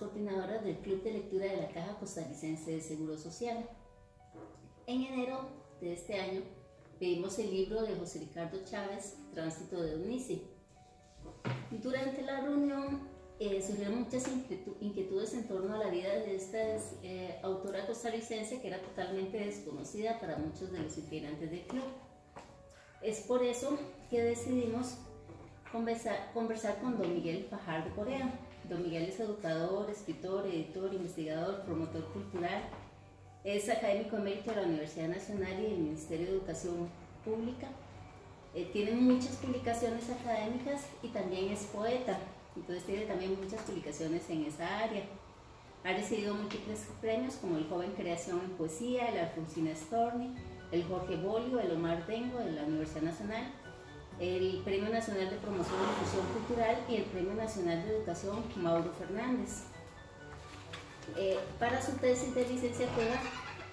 coordinadoras del Club de Lectura de la Caja Costarricense de Seguro Social. En enero de este año pedimos el libro de José Ricardo Chávez, Tránsito de Eunice. Durante la reunión surgieron muchas inquietudes en torno a la vida de esta autora costarricense que era totalmente desconocida para muchos de los integrantes del club. Es por eso que decidimos conversar con don Miguel Fajardo Corea. Don Miguel es educador, escritor, editor, investigador, promotor cultural, es académico emérito de la Universidad Nacional y del Ministerio de Educación Pública. Tiene muchas publicaciones académicas y también es poeta, entonces tiene también muchas publicaciones en esa área. Ha recibido múltiples premios como el Joven Creación en Poesía, el Alfonsina Storni, el Jorge Bolio, el Omar Dengo de la Universidad Nacional, el Premio Nacional de Promoción y Difusión Cultural y el Premio Nacional de Educación Mauro Fernández. Para su tesis de licenciatura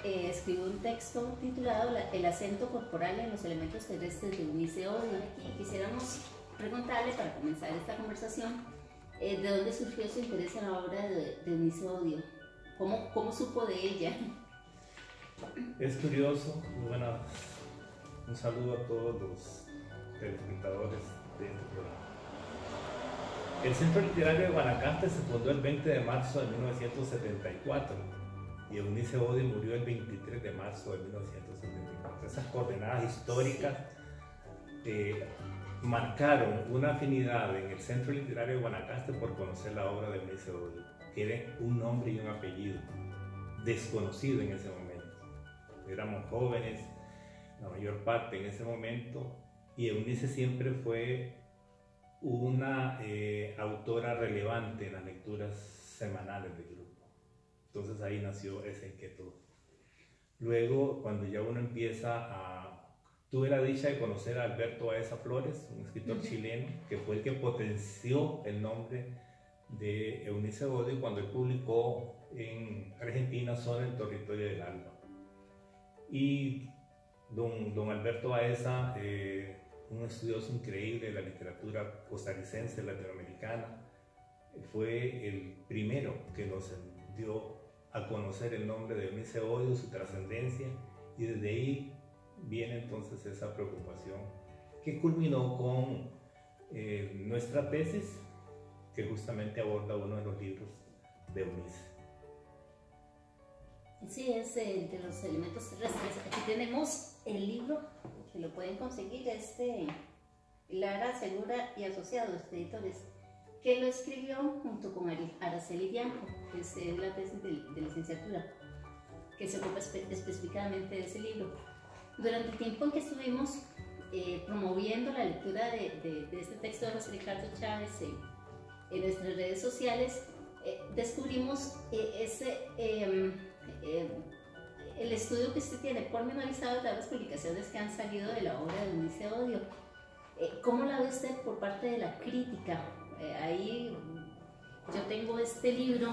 escribió un texto titulado El acento corporal en los elementos terrestres de Eunice Odio. Y quisiéramos preguntarle, para comenzar esta conversación, de dónde surgió su interés en la obra de Eunice Odio. ¿Cómo supo de ella? Es curioso. Bueno, un saludo a todos los telespectadores de este programa. El Centro Literario de Guanacaste se fundó el 20 de marzo de 1974 y Eunice Odio murió el 23 de marzo de 1974. Esas coordenadas históricas marcaron una afinidad en el Centro Literario de Guanacaste por conocer la obra de Eunice Odio. Tiene un nombre y un apellido desconocido en ese momento. Éramos jóvenes, la mayor parte en ese momento, y Eunice siempre fue una autora relevante en las lecturas semanales del grupo. Entonces ahí nació esa inquietud. Luego, cuando ya uno tuve la dicha de conocer a Alberto Baeza Flores, un escritor chileno, que fue el que potenció el nombre de Eunice Odio cuando él publicó en Argentina Zona el Territorio del Alba. Y don Alberto Baeza, un estudioso increíble de la literatura costarricense, latinoamericana, fue el primero que nos dio a conocer el nombre de Eunice Odio, su trascendencia, y desde ahí viene entonces esa preocupación que culminó con nuestra tesis, que justamente aborda uno de los libros de Eunice. Sí, es de los elementos terrestres. Aquí tenemos el libro, que lo pueden conseguir, Lara Segura y Asociados, editores, que lo escribió junto con Araceli Bianco, que es la tesis de licenciatura, que se ocupa específicamente de ese libro. Durante el tiempo en que estuvimos promoviendo la lectura de este texto de José Ricardo Chávez en nuestras redes sociales, descubrimos el estudio que usted tiene pormenorizado de todas las publicaciones que han salido de la obra de Eunice Odio. ¿Cómo la ve usted por parte de la crítica? Ahí yo tengo este libro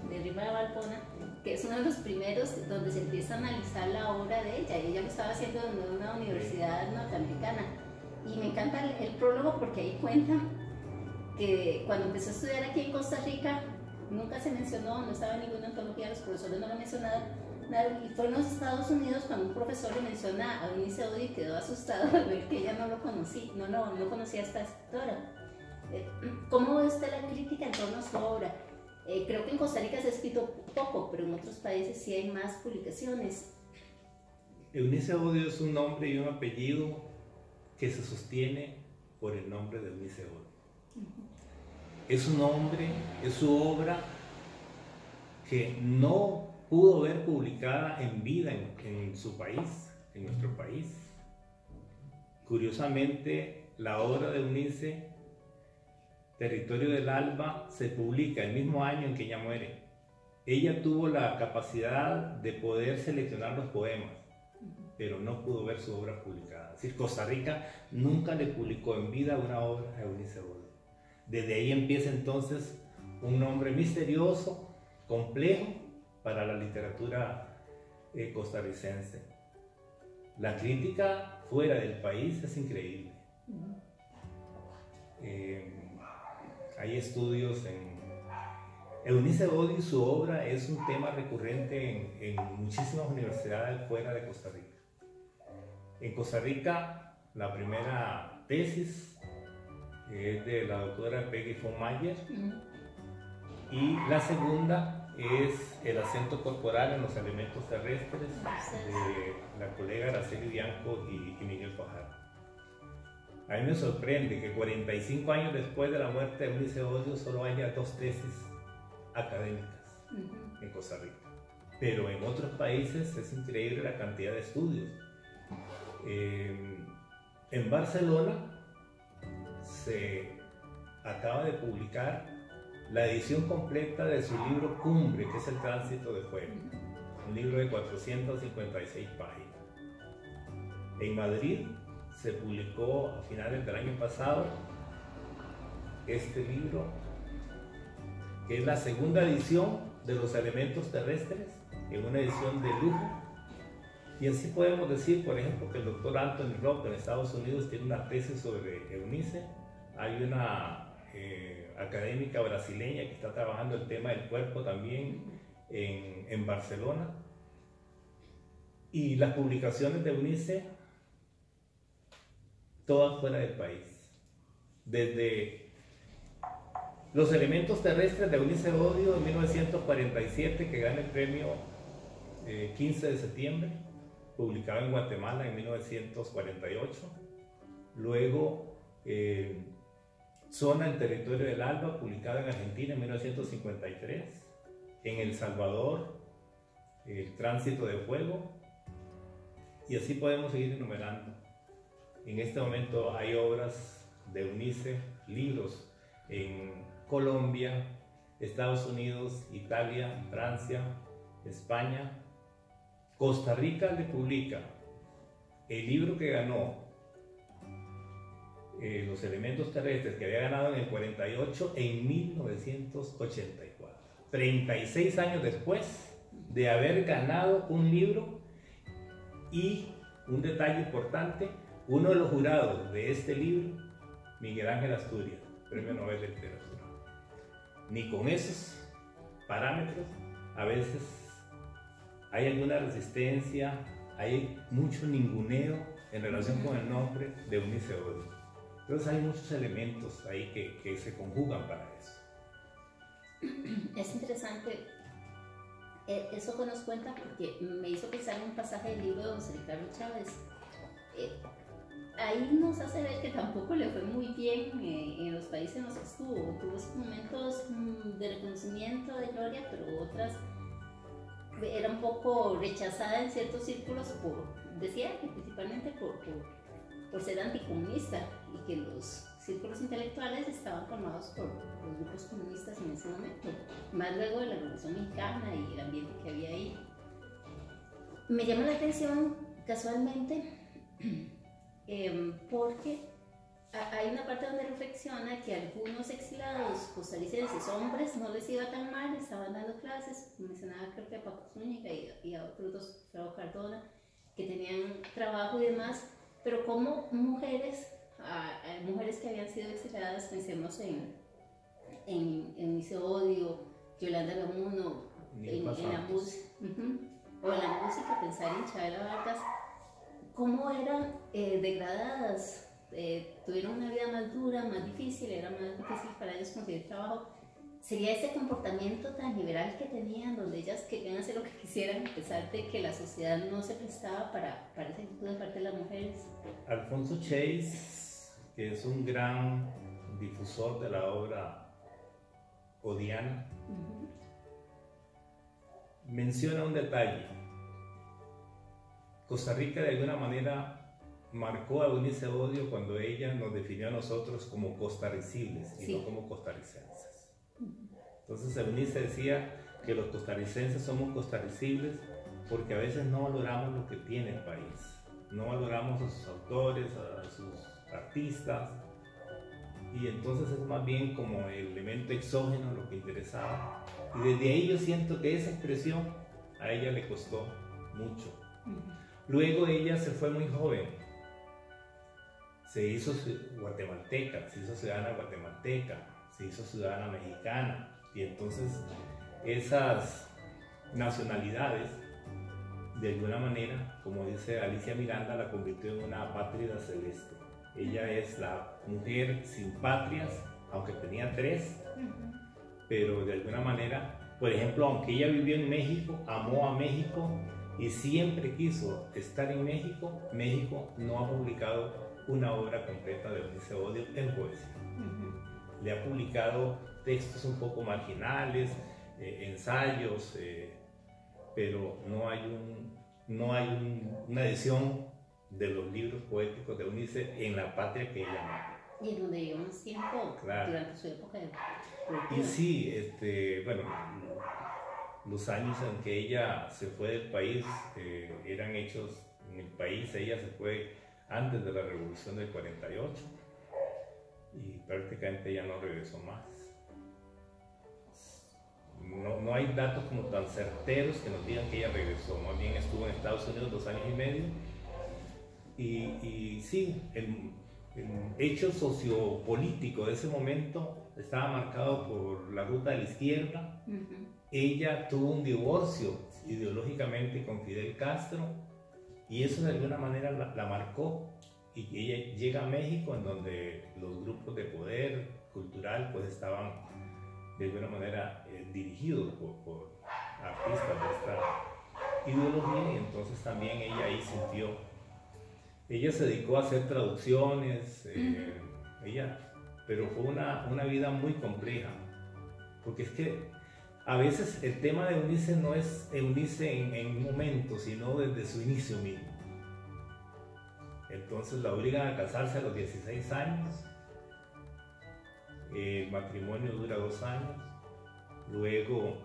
de Rima de Valpona, que es uno de los primeros donde se empieza a analizar la obra de ella. Ella lo estaba haciendo en una universidad norteamericana. Y me encanta el prólogo porque ahí cuenta que cuando empezó a estudiar aquí en Costa Rica, nunca se mencionó, no estaba en ninguna antología, los profesores no lo mencionaban, nada, y fue en los Estados Unidos cuando un profesor le menciona a Eunice Odio y quedó asustado al ver que ella no conocía a esta escritora. ¿Cómo ve usted la crítica en torno a su obra? Creo que en Costa Rica se ha escrito poco, pero en otros países sí hay más publicaciones. Eunice Odio es un nombre y un apellido que se sostiene por el nombre de Eunice Odio. Es su nombre, es su obra que no pudo ver publicada en vida en su país, en nuestro país. Curiosamente, la obra de Eunice, Territorio del Alba, se publica el mismo año en que ella muere. Ella tuvo la capacidad de poder seleccionar los poemas, pero no pudo ver su obra publicada. Es decir, Costa Rica nunca le publicó en vida una obra a Eunice Odio. Desde ahí empieza entonces un nombre misterioso, complejo para la literatura costarricense. La crítica fuera del país es increíble. Hay estudios Eunice Odio y su obra es un tema recurrente en muchísimas universidades fuera de Costa Rica. En Costa Rica, la primera tesis es de la doctora Peggy von Mayer, y la segunda es el acento corporal en los elementos terrestres de la colega Araceli Bianco y Miguel Fajardo. A mí me sorprende que 45 años después de la muerte de Eunice Odio solo haya 2 tesis académicas en Costa Rica, pero en otros países es increíble la cantidad de estudios. En Barcelona se acaba de publicar la edición completa de su libro Cumbre, que es El Tránsito de Fuego, un libro de 456 páginas. En Madrid se publicó a finales del año pasado este libro, que es la segunda edición de Los Elementos Terrestres, en una edición de lujo. Y así podemos decir, por ejemplo, que el doctor Anthony Rock en Estados Unidos tiene una tesis sobre Eunice. Hay una académica brasileña que está trabajando el tema del cuerpo también en Barcelona. Y las publicaciones de Eunice, todas fuera del país. Desde Los Elementos Terrestres de Eunice Odio en 1947, que gana el premio 15 de septiembre, publicado en Guatemala en 1948. Luego, Zona, el territorio del Alba, publicado en Argentina en 1953. En El Salvador, El Tránsito de Fuego. Y así podemos seguir enumerando. En este momento hay obras de Eunice, libros en Colombia, Estados Unidos, Italia, Francia, España. Costa Rica le publica el libro que ganó Los Elementos Terrestres, que había ganado en el 48, en 1984. 36 años después de haber ganado un libro. Y un detalle importante, uno de los jurados de este libro, Miguel Ángel Asturias, Premio Nobel de Literatura. Ni con esos parámetros a veces hay alguna resistencia, hay mucho ninguneo en relación con el nombre de Eunice Odio. Entonces hay muchos elementos ahí que se conjugan para eso. Es interesante eso que nos cuenta, porque me hizo pensar en un pasaje del libro de José Ricardo Chávez. Ahí nos hace ver que tampoco le fue muy bien en los países en los que estuvo. Tuvo esos momentos de reconocimiento, de gloria, pero otras era un poco rechazada en ciertos círculos decía que principalmente por ser anticomunista, y que los círculos intelectuales estaban formados por los grupos comunistas en ese momento, más luego de la Revolución Mexicana y el ambiente que había ahí. Me llama la atención casualmente porque hay una parte donde reflexiona que algunos exilados costarricenses, hombres, no les iba tan mal, estaban dando clases, mencionaba creo que a Paco Zúñiga y a otros dos, Frau Cardona, que tenían trabajo y demás, pero como mujeres que habían sido exiliadas, pensemos en Eunice Odio, Yolanda Gamuno, en la música, o en la música, pensar en Chabela Vargas, cómo eran degradadas. Tuvieron una vida más dura, más difícil, era más difícil para ellos conseguir trabajo. Sería ese comportamiento tan liberal que tenían, donde ellas querían hacer lo que quisieran, a pesar de que la sociedad no se prestaba para ese tipo de parte de las mujeres. Alfonso Chase, que es un gran difusor de la obra odiana, menciona un detalle. Costa Rica de alguna manera marcó a Eunice Odio cuando ella nos definió a nosotros como costarricibles y no como costarricenses. Entonces Eunice decía que los costarricenses somos costarricibles porque a veces no valoramos lo que tiene el país, no valoramos a sus autores, a sus artistas, y entonces es más bien como el elemento exógeno lo que interesaba. Y desde ahí yo siento que esa expresión a ella le costó mucho. Luego ella se fue muy joven, se hizo guatemalteca, se hizo ciudadana guatemalteca, se hizo ciudadana mexicana, Y entonces esas nacionalidades, de alguna manera, como dice Alicia Miranda, la convirtió en una apátrida celeste. Ella es la mujer sin patrias, aunque tenía tres, pero de alguna manera, por ejemplo, aunque ella vivió en México, amó a México y siempre quiso estar en México, México no ha publicado una obra completa de Eunice Odio en poesía. Le ha publicado textos un poco marginales, ensayos, pero no hay una edición de los libros poéticos de Eunice en la patria que ella amaba. Y en donde llevó un tiempo, claro, durante su época de poesía. Y sí, bueno, los años en que ella se fue del país eran hechos en el país. Ella se fue antes de la Revolución del 48 y prácticamente ella no regresó más. No hay datos como tan certeros que nos digan que ella regresó. Más bien estuvo en Estados Unidos 2 años y medio. Y sí, el hecho sociopolítico de ese momento estaba marcado por la ruta de la izquierda. Ella tuvo un divorcio ideológicamente con Fidel Castro y eso de alguna manera la marcó. Y ella llega a México, en donde los grupos de poder cultural pues estaban de alguna manera dirigidos por artistas de esta ideología, y entonces también ella ahí sintió. Ella se dedicó a hacer traducciones, pero fue una vida muy compleja, porque es que a veces el tema de Eunice no es Eunice en un momento, sino desde su inicio mismo. Entonces la obligan a casarse a los 16 años, el matrimonio dura 2 años, luego...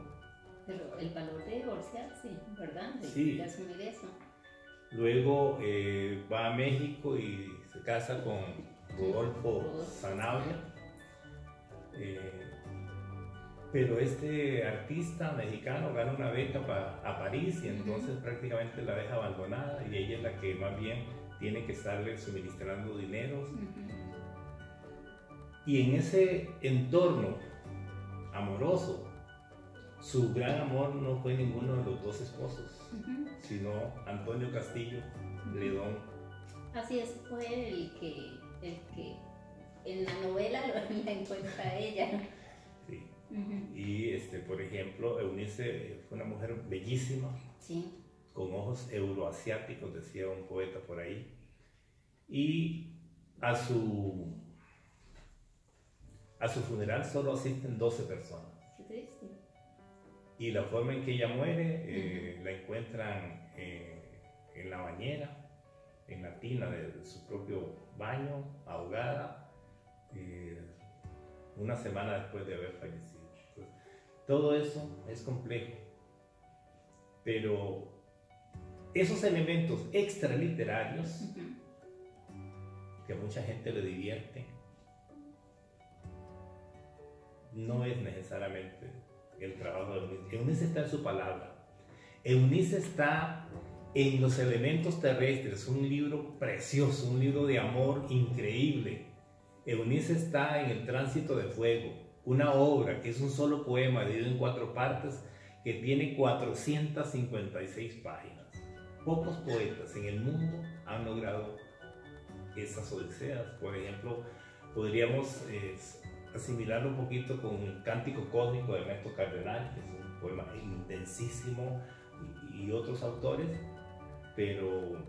Pero el valor de divorciarse, ¿verdad? Sí. Asumir eso. Luego va a México y se casa con Rodolfo Sanabria. Pero este artista mexicano gana una beca a París y entonces prácticamente la deja abandonada y ella es la que más bien tiene que estarle suministrando dineros. Y en ese entorno amoroso, su gran amor no fue ninguno de los 2 esposos, sino Antonio Castillo Ledón. Así es, fue el que en la novela la encuentra a ella. Sí. Y por ejemplo, Eunice fue una mujer bellísima, sí, con ojos euroasiáticos, decía un poeta por ahí, y a su funeral solo asisten 12 personas. Qué triste. Y la forma en que ella muere, la encuentran en la bañera, en la tina de su propio baño, ahogada, una semana después de haber fallecido. Entonces, todo eso es complejo, pero esos elementos extraliterarios que a mucha gente le divierte, no es necesariamente el trabajo de Eunice. Eunice está en su palabra. Eunice está en los elementos terrestres, un libro precioso, un libro de amor increíble. Eunice está en el Tránsito de Fuego, una obra que es un solo poema dividido en 4 partes que tiene 456 páginas. Pocos poetas en el mundo han logrado esas odiseas. Por ejemplo, podríamos asimilarlo un poquito con el Cántico Cósmico de Ernesto Cardenal, que es un poema intensísimo, y otros autores, pero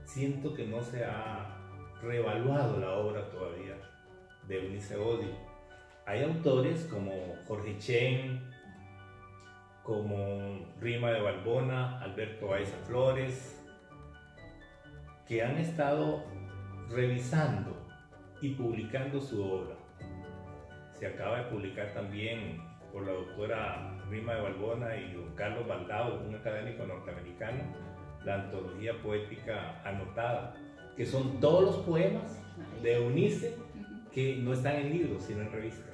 siento que no se ha reevaluado la obra todavía de Eunice Odio. Hay autores como Jorge Chen, como Rima de Balbona, Alberto Baiza Flores, que han estado revisando y publicando su obra. Se acaba de publicar también por la doctora Rima de Balbona y don Carlos Baldao, un académico norteamericano, la antología poética anotada, que son todos los poemas de Eunice que no están en libros, sino en revistas.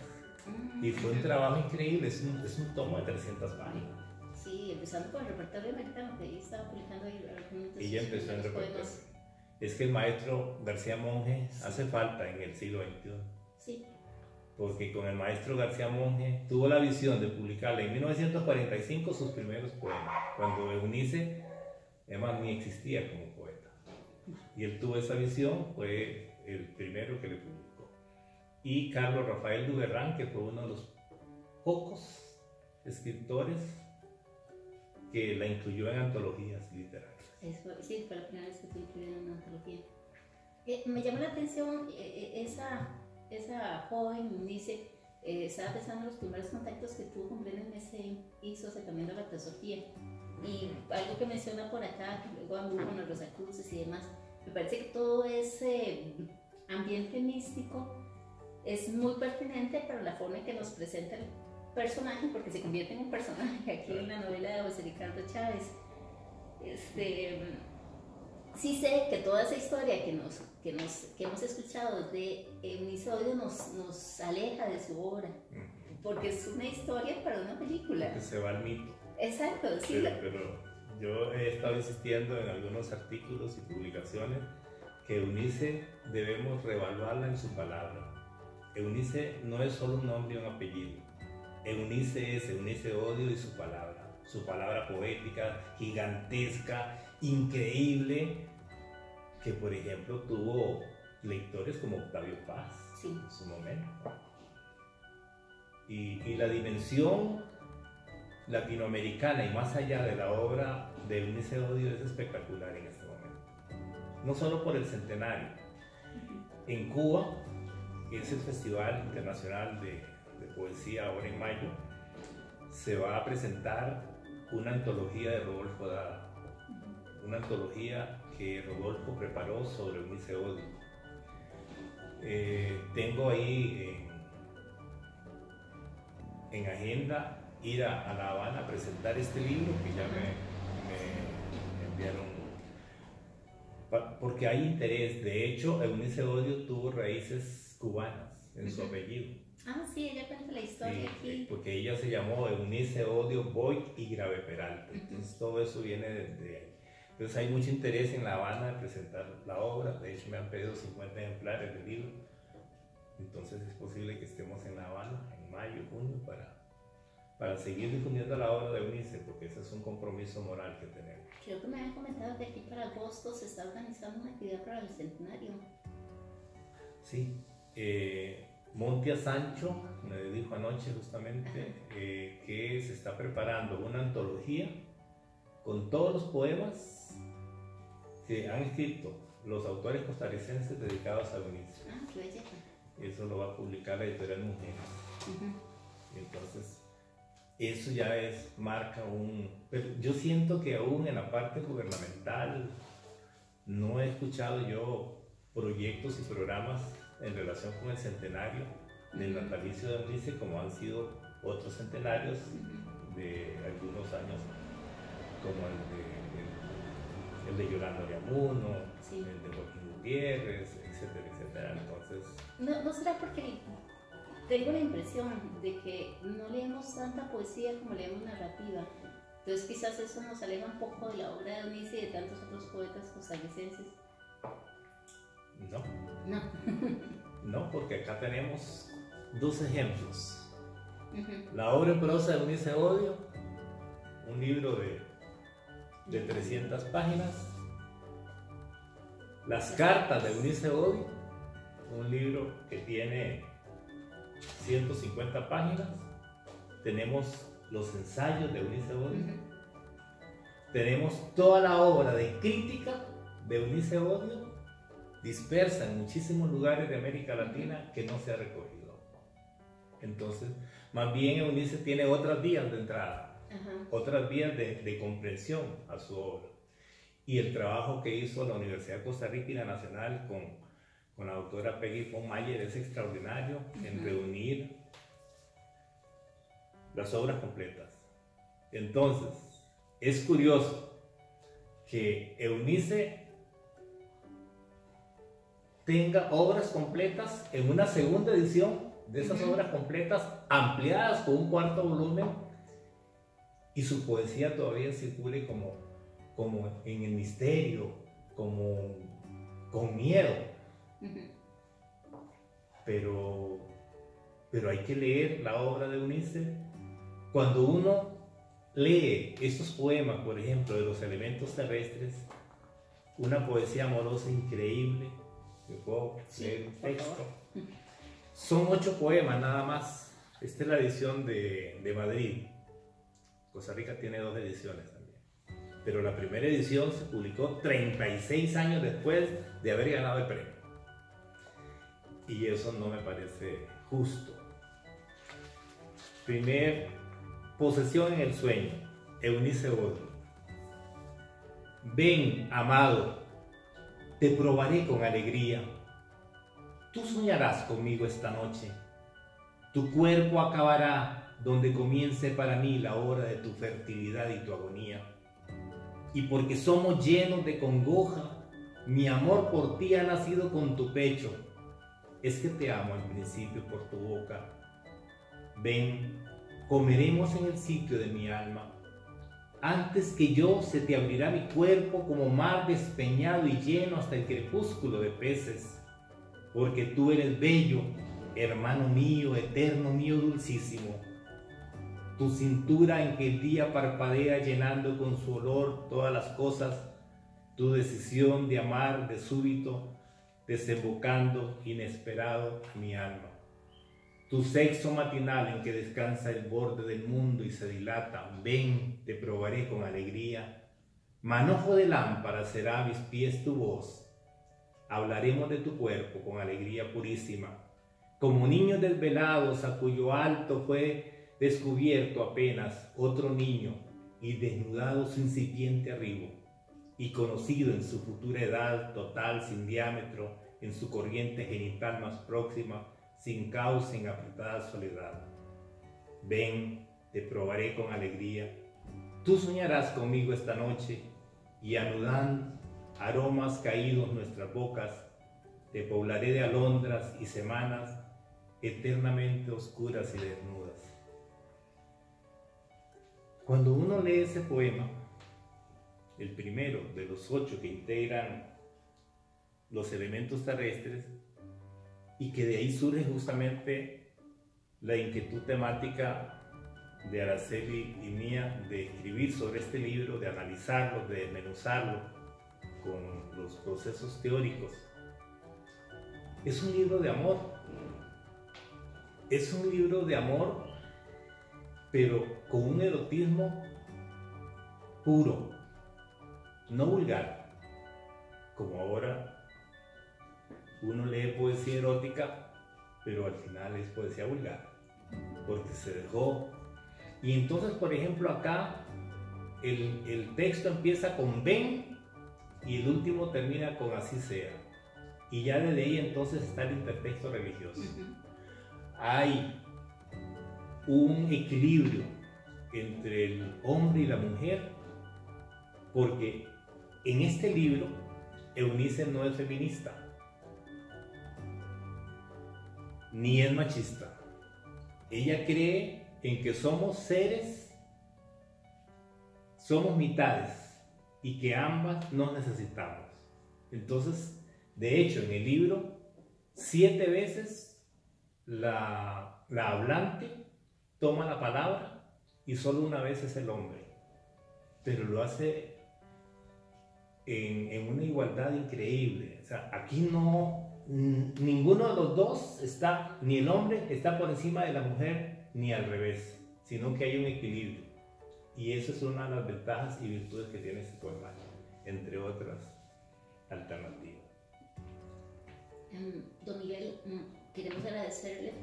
Y fue un trabajo increíble, es un tomo de 300 páginas. Sí, empezando con el repertorio americano, que ella estaba publicando ahí algunos de Ella empezó en repertorio. poemas. Es que el maestro García Monge hace falta en el siglo XXI. Sí. porque con el maestro García Monge tuvo la visión de publicarle en 1945 sus primeros poemas, cuando Eunice, además, ni existía como poeta. Y él tuvo esa visión, fue el primero que le publicó. Y Carlos Rafael Duverrán, que fue uno de los pocos escritores que la incluyó en antologías literarias. Sí, fue la primera vez que fue incluida en una antología. Me llamó la atención esa joven, dice, estaba pensando en los primeros contactos que tuvo con Brené Messé y su acercamiento a la teosofía. Y algo que menciona por acá, que luego anduvo con los Rosacruces y demás, me parece que todo ese ambiente místico es muy pertinente para la forma en que nos presenta el personaje, porque se convierte en un personaje aquí en la novela de José Ricardo Chávez. Sí sé que toda esa historia que hemos escuchado de Eunice Odio nos aleja de su obra, porque es una historia para una película. Que se va al mito. Exacto, sí. Pero yo he estado insistiendo en algunos artículos y publicaciones que Eunice debemos reevaluarla en su palabra. Eunice no es solo un nombre y un apellido. Eunice es Eunice Odio y su palabra poética, gigantesca, increíble, que por ejemplo tuvo lectores como Octavio Paz, sí, en su momento. Y la dimensión latinoamericana y más allá de la obra de Eunice Odio es espectacular en este momento. No solo por el centenario. En Cuba, que es el Festival Internacional de Poesía ahora en mayo, se va a presentar una antología de Rodolfo Dada, una antología que Rodolfo preparó sobre Eunice Odio. Tengo ahí en agenda ir a La Habana a presentar este libro que ya me enviaron, porque hay interés. De hecho, Eunice Odio tuvo raíces cubanas en su apellido. Ah, sí, ella cuenta la historia aquí. Porque ella se llamó Eunice Odio Boyd y Grave Peralta. Entonces todo eso viene de ahí. Entonces hay mucho interés en La Habana de presentar la obra. De hecho me han pedido 50 ejemplares del libro. Entonces es posible que estemos en La Habana en mayo, junio, para seguir difundiendo la obra de Eunice, porque ese es un compromiso moral que tenemos. Creo que me habían comentado que aquí para agosto se está organizando una actividad para el centenario. Sí. Montia Sancho me dijo anoche justamente que se está preparando una antología con todos los poemas que han escrito los autores costarricenses dedicados a Eunice. Ah, qué belleza. Eso lo va a publicar la editorial Mujeres. Entonces, eso ya marca un... Pero yo siento que aún en la parte gubernamental no he escuchado yo proyectos y programas en relación con el centenario del natalicio de Eunice, como han sido otros centenarios de algunos años, como el de Yolanda Oriamuno, sí, el de Joaquín Gutiérrez, etcétera, etcétera. Entonces, ¿No será porque tengo la impresión de que no leemos tanta poesía como leemos narrativa? Entonces quizás eso nos aleja un poco de la obra de Eunice y de tantos otros poetas costarricenses. No, porque acá tenemos dos ejemplos. La obra en prosa de Eunice Odio, un libro de 300 páginas. Las cartas de Eunice Odio, un libro que tiene 150 páginas. Tenemos los ensayos de Eunice Odio. Tenemos toda la obra de crítica de Eunice Odio, dispersa en muchísimos lugares de América Latina, que no se ha recogido. Entonces, más bien Eunice tiene otras vías de entrada, otras vías de comprensión a su obra. Y el trabajo que hizo la Universidad de Costa Rica y la Nacional con la doctora Peggy von Mayer es extraordinario en reunir las obras completas. Entonces, es curioso que Eunice tenga obras completas en una segunda edición de esas obras completas ampliadas con un cuarto volumen, y su poesía todavía circule como en el misterio, como con miedo. Pero pero hay que leer la obra de Eunice. Cuando uno lee estos poemas, por ejemplo, de los elementos terrestres, una poesía amorosa increíble, ¿me puedo leer un texto? Son 8 poemas nada más. Esta es la edición de Madrid. Costa Rica tiene 2 ediciones también. Pero la primera edición se publicó 36 años después de haber ganado el premio. Y eso no me parece justo. Primer, posesión en el sueño, Eunice Odio. Ven, amado, te probaré con alegría. Tú soñarás conmigo esta noche. Tu cuerpo acabará donde comience para mí la hora de tu fertilidad y tu agonía. Y porque somos llenos de congoja, mi amor por ti ha nacido con tu pecho. Es que te amo al principio por tu boca. Ven, comeremos en el sitio de mi alma. Antes que yo se te abrirá mi cuerpo como mar despeñado y lleno hasta el crepúsculo de peces. Porque tú eres bello, hermano mío, eterno mío, dulcísimo. Tu cintura en que el día parpadea llenando con su olor todas las cosas, tu decisión de amar de súbito, desembocando inesperado a mi alma. Tu sexo matinal en que descansa el borde del mundo y se dilata, ven, te probaré con alegría. Manojo de lámpara será a mis pies tu voz. Hablaremos de tu cuerpo con alegría purísima, como niños desvelados a cuyo alto fue descubierto apenas otro niño y desnudado su incipiente arribo, y conocido en su futura edad total sin diámetro, en su corriente genital más próxima, sin causa en apretada soledad. Ven, te probaré con alegría. Tú soñarás conmigo esta noche y anudando aromas caídos nuestras bocas, te poblaré de alondras y semanas eternamente oscuras y desnudas. Cuando uno lee ese poema, el primero de los 8 que integran los elementos terrestres, y que de ahí surge justamente la inquietud temática de Araceli y mía de escribir sobre este libro, de analizarlo, de desmenuzarlo con los procesos teóricos. Es un libro de amor. Es un libro de amor, pero con un erotismo puro, no vulgar, como ahora uno lee poesía erótica, pero al final es poesía vulgar, porque se dejó. Y entonces, por ejemplo, acá el texto empieza con ven y el último termina con así sea. Y ya desde ahí entonces está el intertexto religioso. Hay un equilibrio entre el hombre y la mujer, porque en este libro Eunice no es feminista ni es machista. Ella cree en que somos seres, somos mitades y que ambas nos necesitamos. Entonces, de hecho, en el libro 7 veces la hablante toma la palabra y solo una vez es el hombre, pero lo hace en una igualdad increíble. O sea, aquí ninguno de los dos está, ni el hombre está por encima de la mujer, ni al revés, sino que hay un equilibrio. Y eso es una de las ventajas y virtudes que tiene este poema, entre otras alternativas. Don Miguel, queremos agradecerle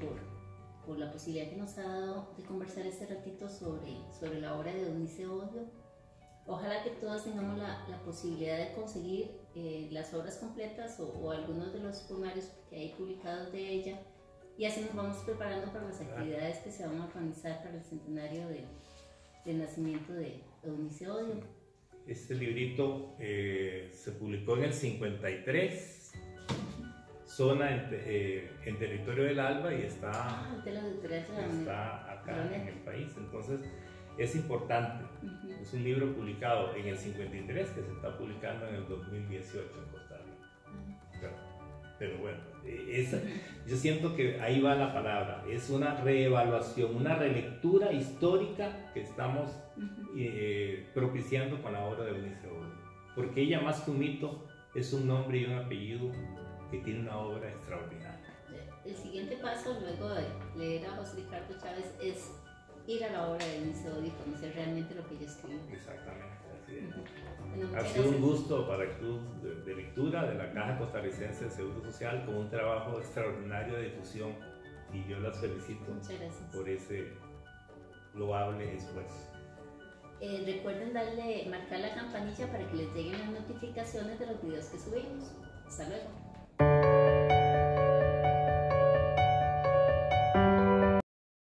por la posibilidad que nos ha dado de conversar este ratito sobre la obra de Eunice Odio. Ojalá que todas tengamos la posibilidad de conseguir las obras completas o algunos de los poemarios que hay publicados de ella, y así nos vamos preparando para las actividades que se van a organizar para el centenario del nacimiento de Eunice Odio. Este librito se publicó en el 53, zona en territorio del Alba, y está acá en el país. Entonces es importante. Es un libro publicado en el 53 que se está publicando en el 2018 en Costa Rica. Pero bueno, yo siento que ahí va la palabra, es una reevaluación, una relectura histórica que estamos propiciando con la obra de Eunice Odio, porque ella más que un mito es un nombre y un apellido que tiene una obra extraordinaria. El siguiente paso, luego de leer a José Ricardo Chávez, es ir a la obra de Eunice Odio y conocer realmente lo que ella escribió. Exactamente, así es. Bueno, Ha sido un gusto para el Club de Lectura de la Caja Costarricense de Seguro Social, con un trabajo extraordinario de difusión, y yo las felicito por ese loable esfuerzo. Recuerden marcar la campanilla para que les lleguen las notificaciones de los videos que subimos. Hasta luego.